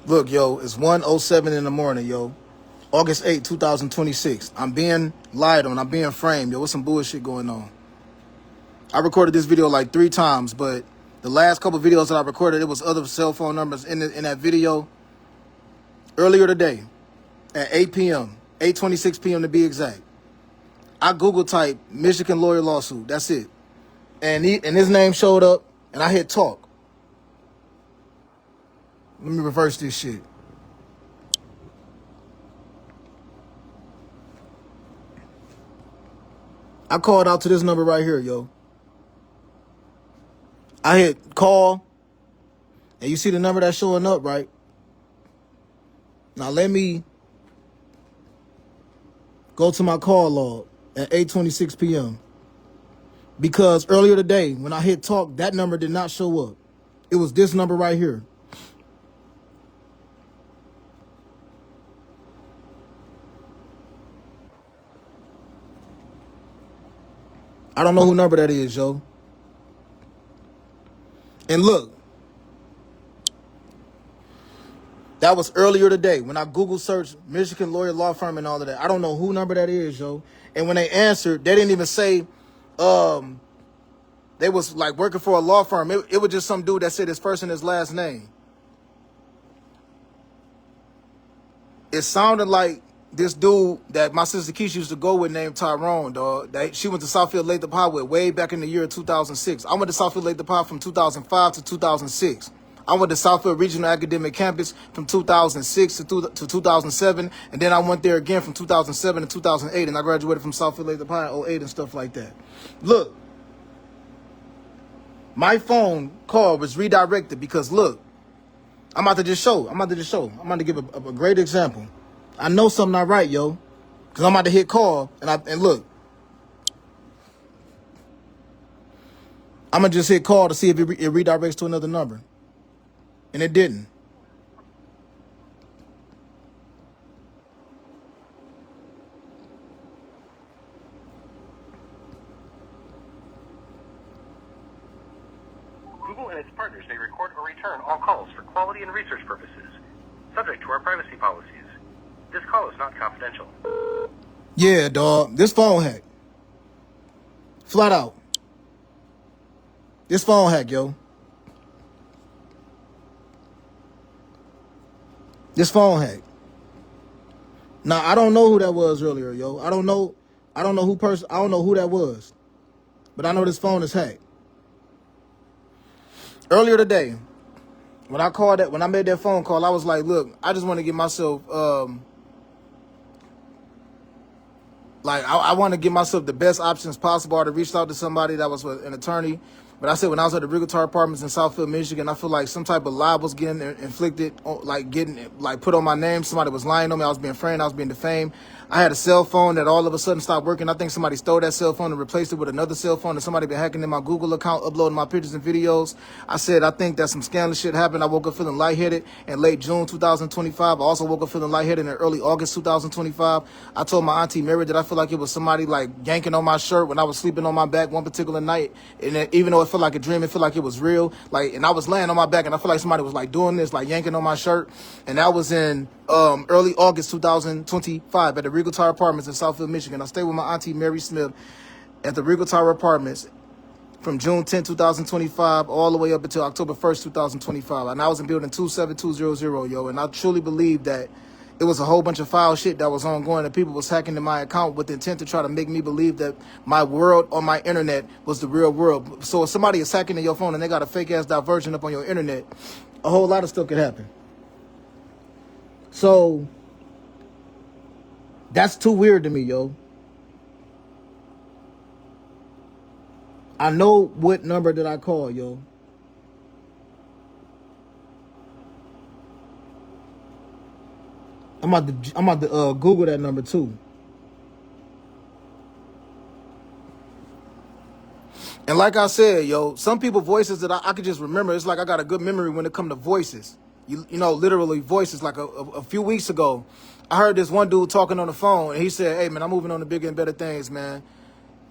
Look, yo, it's 1:07 in the morning, yo. August 8, 2026. I'm being lied on. I'm being framed, yo. What's some bullshit going on? I recorded this video like 3 times, but the last couple videos that I recorded, it was other cell phone numbers in that video earlier today at 8 p.m., 8:26 p.m. to be exact. I Google typed Michigan lawyer lawsuit. That's it. And his name showed up, and I hit talk. Let me reverse this shit. I called out to this number right here, yo. I hit call, and you see the number that's showing up, right? Now let me go to my call log at 8:26 p.m. Because earlier today, when I hit talk, that number did not show up. It was this number right here. I don't know who number that is, yo. And look, that was earlier today when I Google searched Michigan lawyer law firm and all of that. I don't know who number that is, yo. And when they answered, they didn't even say they was like working for a law firm. It was just some dude that said his first and his last name. It sounded like this dude that my sister Keisha used to go with named Tyrone, dog. She went to Southfield Lathrop High with way back in the year 2006. I went to Southfield Lathrop High from 2005 to 2006. I went to Southfield Regional Academic Campus from 2006 to 2007, and then I went there again from 2007 to 2008, and I graduated from Southfield Lathrop High in 08 and stuff like that. Look, my phone call was redirected because, look, I'm about to just show. I'm about to give a great example. I know something not right, yo, because I'm about to hit call, and look. I'm going to just hit call to see if it redirects to another number. And it didn't. Google and its partners may record or return all calls for quality and research purposes, subject to our privacy policies. This call is not confidential. Yeah, dog. This phone hack. Flat out. This phone hack, yo. This phone hack. Now, I don't know who that was earlier, yo. I don't know who that was. But I know this phone is hacked. Earlier today, when I made that phone call, I was like, look, I just want to get myself I want to give myself the best options possible. I reached out to somebody that was an attorney. But I said when I was at the Regulatory Apartments in Southfield, Michigan, I feel like some type of lie was getting inflicted, put on my name. Somebody was lying on me. I was being framed. I was being defamed. I had a cell phone that all of a sudden stopped working. I think somebody stole that cell phone and replaced it with another cell phone, and somebody been hacking in my Google account, uploading my pictures and videos. I said, I think that some scandalous shit happened. I woke up feeling lightheaded in late June 2025. I also woke up feeling lightheaded in early August 2025. I told my auntie Mary that I feel like it was somebody like yanking on my shirt when I was sleeping on my back one particular night. And even though it felt like a dream, it felt like it was real. And I was laying on my back, and I feel like somebody was like doing this, like yanking on my shirt. And that was in early August 2025 at the Regal Tower Apartments in Southfield, Michigan. I stayed with my auntie Mary Smith at the Regal Tower Apartments from June 10, 2025 all the way up until October 1st, 2025. And I was in building 27200, yo. And I truly believe that it was a whole bunch of foul shit that was ongoing, and people was hacking in my account with the intent to try to make me believe that my world on my internet was the real world. So if somebody is hacking in your phone and they got a fake ass diversion up on your internet, a whole lot of stuff could happen. So that's too weird to me, yo. I know what number did I call, yo. I'm about to Google that number too. And like I said, yo, some people voices that I could just remember. It's like I got a good memory when it come to voices. You know, literally voices. Like a few weeks ago, I heard this one dude talking on the phone, and he said, "Hey, man, I'm moving on to bigger and better things, man.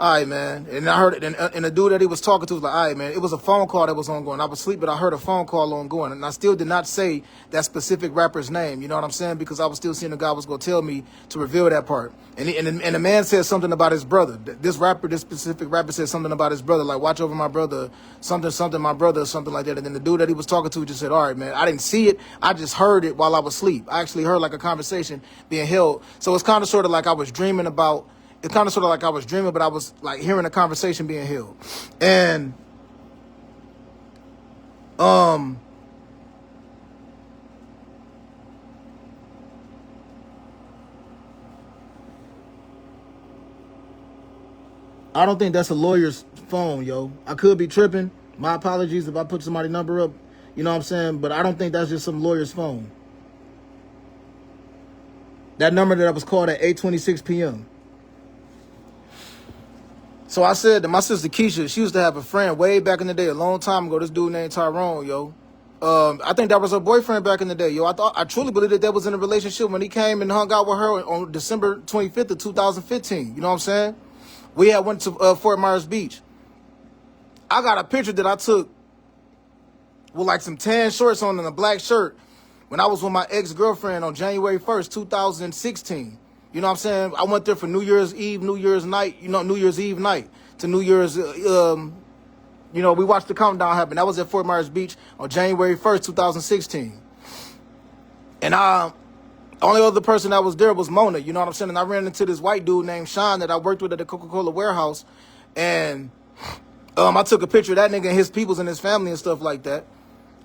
All right, man. And I heard it, and the dude that he was talking to was like, all right, man, it was a phone call that was ongoing. I was asleep, but I heard a phone call ongoing. And I still did not say that specific rapper's name, you know what I'm saying? Because I was still seeing the guy was going to tell me to reveal that part. And the man said something about his brother. This specific rapper said something about his brother, like, watch over my brother, something, my brother, or something like that. And then the dude that he was talking to just said, all right, man, I didn't see it. I just heard it while I was asleep. I actually heard like a conversation being held. So it's kind of sort of like I was dreaming about. It's kind of sort of like I was dreaming, but I was like hearing a conversation being held. And I don't think that's a lawyer's phone, yo. I could be tripping. My apologies if I put somebody's number up, you know what I'm saying? But I don't think that's just some lawyer's phone. That number that I was called at 8:26 p.m. So I said to my sister Keisha, she used to have a friend way back in the day, a long time ago, this dude named Tyrone, yo. I think that was her boyfriend back in the day, yo. I truly believe that was in a relationship when he came and hung out with her on December 25th of 2015. You know what I'm saying? We had went to Fort Myers Beach. I got a picture that I took with like some tan shorts on and a black shirt when I was with my ex-girlfriend on January 1st, 2016. You know what I'm saying? I went there for New Year's Eve, New Year's night, New Year's Eve night to New Year's, we watched the countdown happen. That was at Fort Myers Beach on January 1st, 2016. And the only other person that was there was Mona, you know what I'm saying? And I ran into this white dude named Sean that I worked with at the Coca-Cola warehouse. And I took a picture of that nigga and his peoples and his family and stuff like that.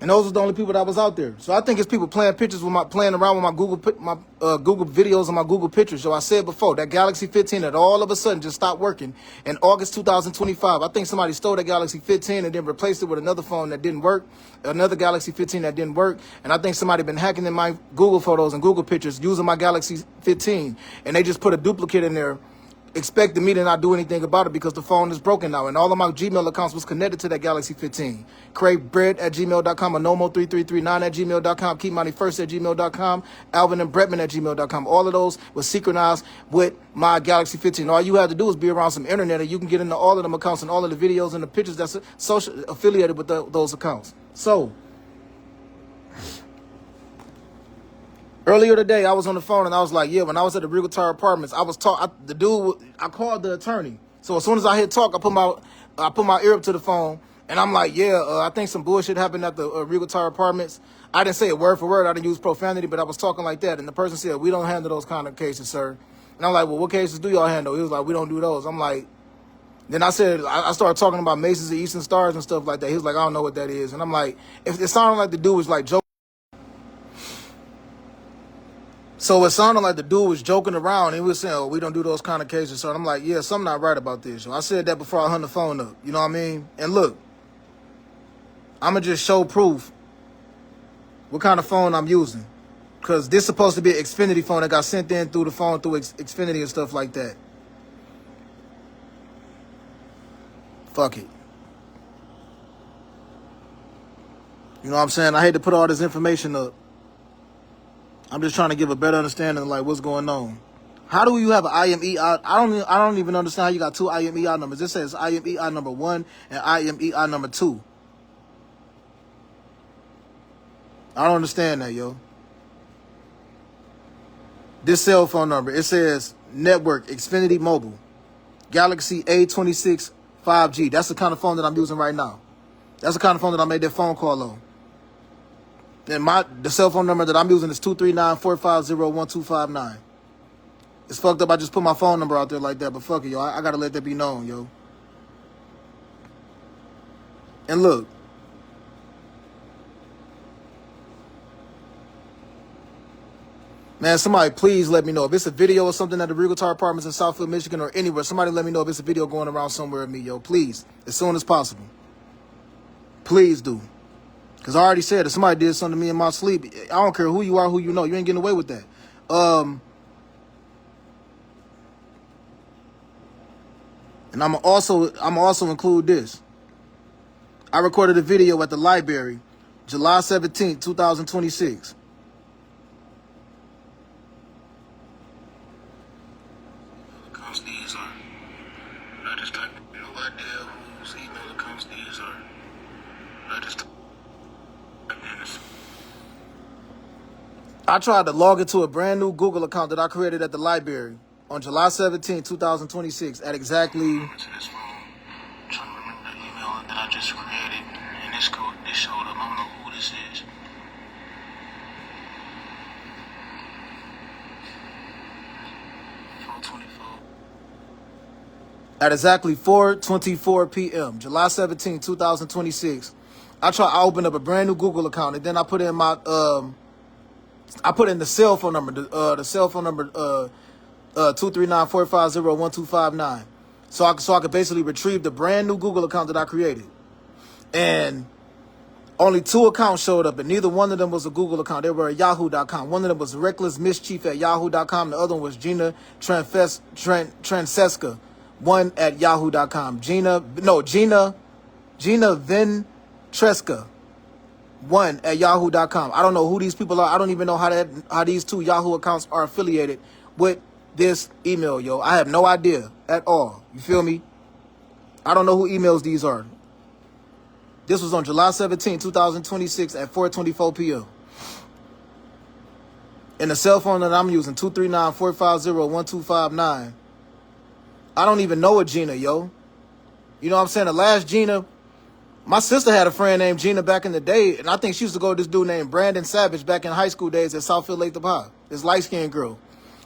And those were the only people that was out there. So I think it's people playing around with my Google videos and my Google pictures. So I said before, that Galaxy 15 that all of a sudden just stopped working in August 2025. I think somebody stole that Galaxy 15 and then replaced it with another phone that didn't work, another Galaxy 15 that didn't work. And I think somebody been hacking in my Google photos and Google pictures using my Galaxy 15. And they just put a duplicate in there, expecting me to not do anything about it because the phone is broken now. And all of my Gmail accounts was connected to that Galaxy 15. CraigBread@gmail.com, Anomo3339@gmail.com, KeepMoneyFirst@gmail.com, Alvin and Bretman@gmail.com. All of those were synchronized with my Galaxy 15. All you have to do is be around some internet and you can get into all of them accounts and all of the videos and the pictures that's affiliated with those accounts. So, earlier today, I was on the phone and I was like, yeah, when I was at the Regal Tower Apartments, I called the attorney. So as soon as I hit talk, I put my ear up to the phone and I'm like, yeah, I think some bullshit happened at the Regal Tower Apartments. I didn't say it word for word. I didn't use profanity, but I was talking like that. And the person said, we don't handle those kind of cases, sir. And I'm like, well, what cases do y'all handle? He was like, we don't do those. I'm like, then I started talking about Masons and Eastern Stars and stuff like that. He was like, I don't know what that is. And I'm like, if it sounded like the dude was like joking. So it sounded like the dude was joking around. He was saying, oh, we don't do those kind of cases. So I'm like, yeah, something not right about this. So I said that before I hung the phone up. You know what I mean? And look, I'm going to just show proof what kind of phone I'm using. Because this is supposed to be an Xfinity phone that got sent in through the phone through Xfinity and stuff like that. Fuck it. You know what I'm saying? I hate to put all this information up. I'm just trying to give a better understanding of like what's going on. How do you have an IMEI? I don't even understand how you got two IMEI numbers. It says IMEI number 1 and IMEI number 2. I don't understand that, yo. This cell phone number, it says network, Xfinity Mobile, Galaxy A26 5G. That's the kind of phone that I'm using right now. That's the kind of phone that I made that phone call on. And the cell phone number that I'm using is 239-450-1259. It's fucked up. I just put my phone number out there like that, but fuck it, yo. I gotta let that be known, yo. And look. Man, somebody please let me know. If it's a video or something at the Regal Tower Apartments in Southfield, Michigan or anywhere, somebody let me know if it's a video going around somewhere of me, yo. Please. As soon as possible. Please do. Because I already said if somebody did something to me in my sleep, I don't care who you are, who you know. You ain't getting away with that. And I'm also include this. I recorded a video at the library, July 17th, 2026. Cause these are not just I tried to log into a brand new Google account that I created at the library on July 17, 2026 at exactly... To this phone, trying to remember the email that I just created, and this showed up. I don't know who this is. At exactly 4:24 p.m., July 17, 2026, I opened up a brand new Google account, and then I put in my I put in the cell phone number, the cell phone number 239-450-1259. So I could basically retrieve the brand new Google account that I created. And only 2 accounts showed up, and neither one of them was a Google account. They were at yahoo.com. One of them was Reckless Mischief at yahoo.com. The other one was Gina Transeska, one at yahoo.com. Gina Ventresca, one at yahoo.com. I don't know who these people are. I don't even know how these 2 Yahoo accounts are affiliated with this email, yo. I have no idea at all. You feel me? I don't know who emails these are. This was on July 17, 2026 at 4:24 p.m. And the cell phone that I'm using, 239-450-1259. I don't even know a Gina, yo. You know what I'm saying? The last Gina, my sister had a friend named Gina back in the day, and I think she used to go with this dude named Brandon Savage back in high school days at Southfield Lathrop High. This light-skinned girl.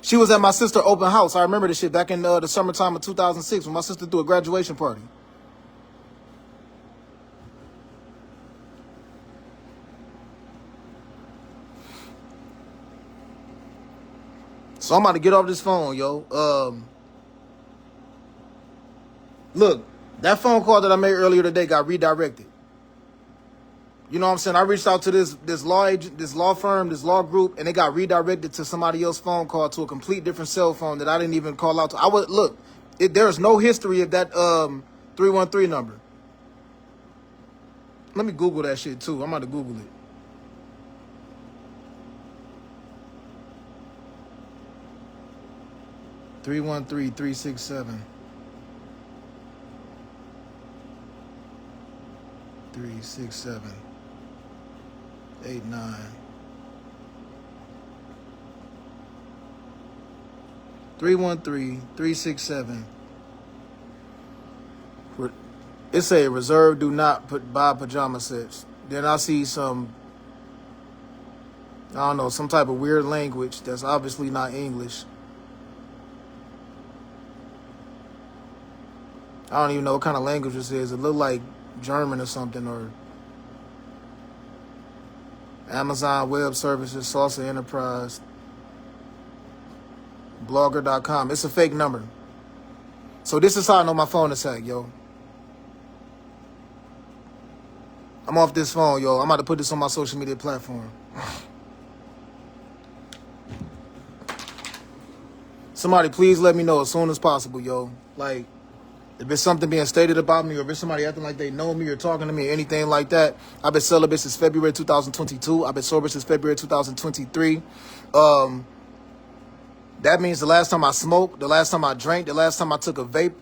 She was at my sister's open house. I remember this shit back in the summertime of 2006 when my sister threw a graduation party. So I'm about to get off this phone, yo. Look, that phone call that I made earlier today got redirected. You know what I'm saying? I reached out to this law firm, this law group, and they got redirected to somebody else's phone call, to a complete different cell phone that I didn't even call out to. There's no history of that 313 number. Let me Google that shit too. I'm about to Google it. Three 367 367 89 313-367. It say reserve, do not buy pajama sets. Then I see some, I don't know, some type of weird language that's obviously not English. I don't even know what kind of language this is. It looked like German or something, or Amazon Web Services, Salsa Enterprise, Blogger.com. It's a fake number. So this is how I know my phone is hacked, yo. I'm off this phone, yo. I'm about to put this on my social media platform. Somebody please let me know as soon as possible, yo. Like, if it's something being stated about me, or if it's somebody acting like they know me or talking to me or anything like that. I've been celibate since February 2022. I've been sober since February 2023. That means the last time I smoked, the last time I drank, the last time I took a vape,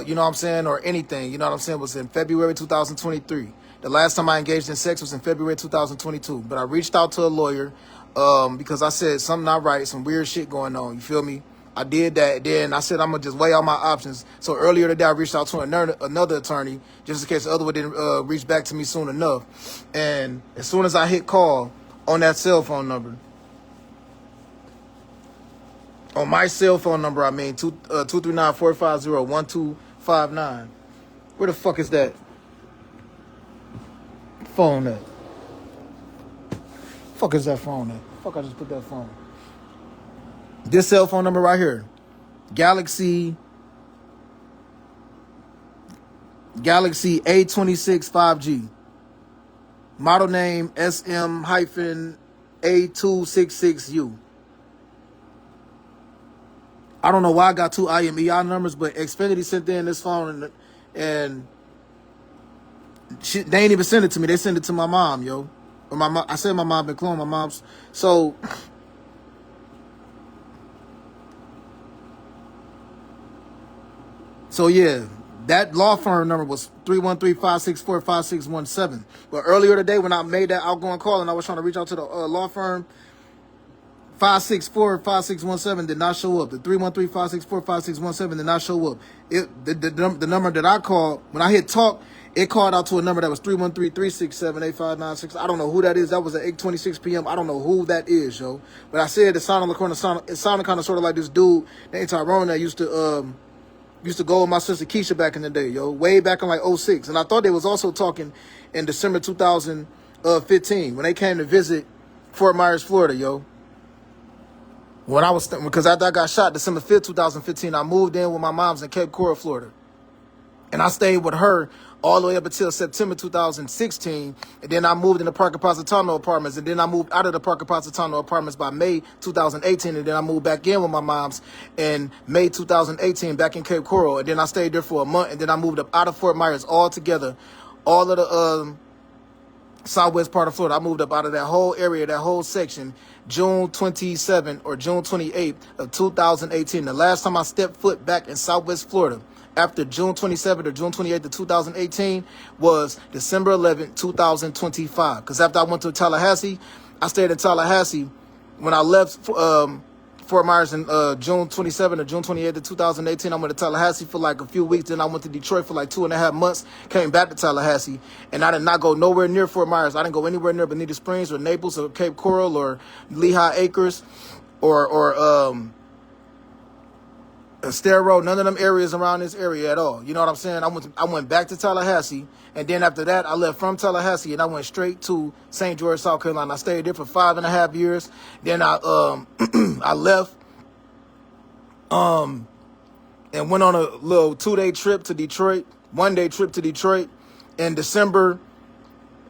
you know what I'm saying, or anything, you know what I'm saying, was in February 2023. The last time I engaged in sex was in February 2022. But I reached out to a lawyer because I said something not right, some weird shit going on, you feel me? I did that. Then I said I'm going to just weigh out my options. So earlier today, I reached out to another attorney, just in case the other one didn't reach back to me soon enough. And as soon as I hit call on that cell phone number, on my cell phone number, 239-450-1259. Where the fuck is that phone at? Fuck is that phone at? Fuck, I just put that phone. This cell phone number right here, Galaxy A26 5G. Model name SM-A266U. I don't know why I got 2 IMEI numbers, but Xfinity sent in this phone and they ain't even send it to me. They sent it to my mom, yo. Or my mom. I said my mom been cloning my mom's. So yeah, that law firm number was 313-564-5617. But earlier today when I made that outgoing call and I was trying to reach out to the law firm, 564-5617 did not show up. The 313-564-5617 did not show up. The number that I called, when I hit talk, it called out to a number that was 313-367-8596. I don't know who that is. That was at 8:26 p.m. I don't know who that is, yo. But I said it sounded kind of sort of like this dude named Tyrone that used to go with my sister Keisha back in the day, yo. Way back in like 06. And I thought they was also talking in December 2015 when they came to visit Fort Myers, Florida, yo. Because after I got shot December 5th, 2015, I moved in with my mom's in Cape Coral, Florida. And I stayed with her all the way up until September 2016. And then I moved into Parker Positano Apartments. And then I moved out of the Parker Positano Apartments by May 2018. And then I moved back in with my mom's in May 2018 back in Cape Coral. And then I stayed there for a month. And then I moved up out of Fort Myers altogether. All of the southwest part of Florida. I moved up out of that whole area, that whole section, June 27 or June 28th of 2018. The last time I stepped foot back in southwest Florida after June 27th or June 28th of 2018 was December 11th, 2025. Because after I went to Tallahassee, I stayed in Tallahassee. When I left Fort Myers in June 27th or June 28th of 2018, I went to Tallahassee for like a few weeks. Then I went to Detroit for like 2.5 months, came back to Tallahassee. And I did not go nowhere near Fort Myers. I didn't go anywhere near Bonita Springs or Naples or Cape Coral or Lehigh Acres or Estero, none of them areas around this area at all. You know what I'm saying? I went back to Tallahassee, and then after that, I left from Tallahassee, and I went straight to St. George, South Carolina. I stayed there for 5.5 years. Then I I left and went on a little 2-day trip to Detroit, 1-day trip to Detroit in December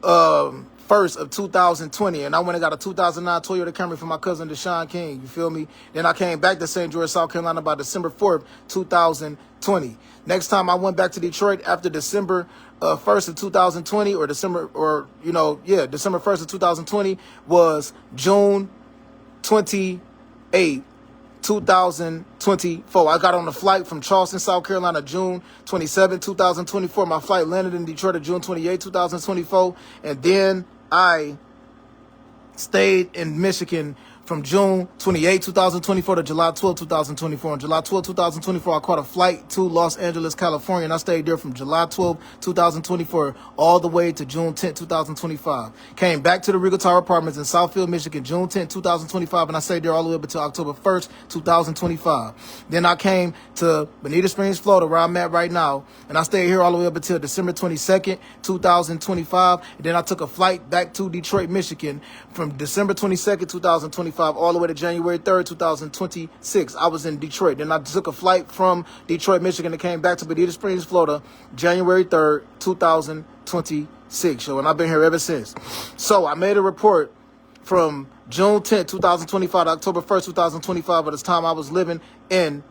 1st of 2020, and I went and got a 2009 Toyota Camry for my cousin Deshaun King. You feel me? Then I came back to St. George, South Carolina by December 4th, 2020. Next time I went back to Detroit after December 1st of 2020 or December 1st of 2020 was June 28th, 2024. I got on a flight from Charleston, South Carolina, June 27, 2024. My flight landed in Detroit on June 28, 2024. And then I stayed in Michigan from June 28, 2024 to July 12, 2024. On July 12, 2024, I caught a flight to Los Angeles, California, and I stayed there from July 12, 2024, all the way to June 10, 2025. Came back to the Regal Tower Apartments in Southfield, Michigan, June 10, 2025, and I stayed there all the way up until October 1st, 2025. Then I came to Bonita Springs, Florida, where I'm at right now, and I stayed here all the way up until December 22nd, 2025. And then I took a flight back to Detroit, Michigan from December 22nd, 2025, all the way to January 3rd, 2026. I was in Detroit. Then I took a flight from Detroit, Michigan, and came back to Bonita Springs, Florida, January 3rd, 2026. So, and I've been here ever since. So I made a report from June 10th, 2025 to October 1st, 2025, at this time I was living in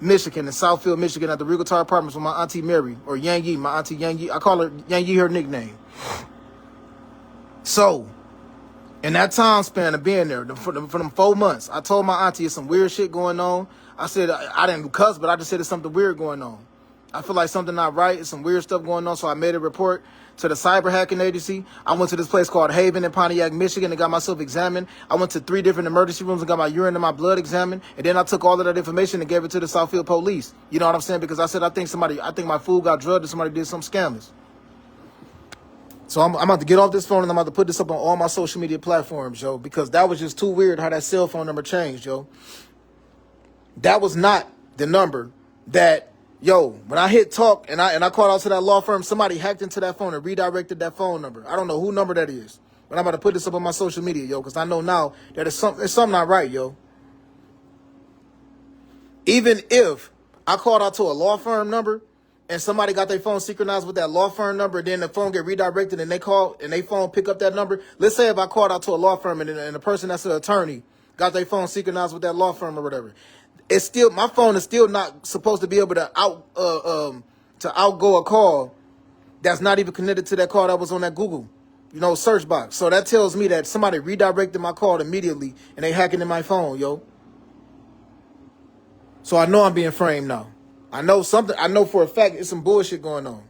Michigan, in Southfield, Michigan, at the Regal Tower Apartments with my auntie Mary, or Yang Yi, my auntie Yang Yi. I call her Yang Yi, her nickname. So, in that time span of being there, for them 4 months, I told my auntie it's some weird shit going on. I said, I didn't cuss, but I just said there's something weird going on. I feel like something not right. It's some weird stuff going on. So I made a report to the cyber hacking agency. I went to this place called Haven in Pontiac, Michigan, and got myself examined. I went to 3 different emergency rooms and got my urine and my blood examined. And then I took all of that information and gave it to the Southfield police. You know what I'm saying? Because I said, I think my food got drugged and somebody did some scammers. So I'm about to get off this phone and I'm about to put this up on all my social media platforms, yo, because that was just too weird how that cell phone number changed, yo. That was not the number that, yo, when I hit talk and I called out to that law firm, somebody hacked into that phone and redirected that phone number. I don't know who number that is, but I'm about to put this up on my social media, yo, because I know now that there's something not right, yo. Even if I called out to a law firm number and somebody got their phone synchronized with that law firm number, then the phone get redirected and they call and they phone pick up that number. Let's say if I called out to a law firm and the person that's an attorney got their phone synchronized with that law firm or whatever, it's still, my phone is still not supposed to be able to outgo a call that's not even connected to that call that was on that Google, search box. So that tells me that somebody redirected my call immediately and they hacking in my phone, yo. So I know I'm being framed now. I know for a fact it's some bullshit going on.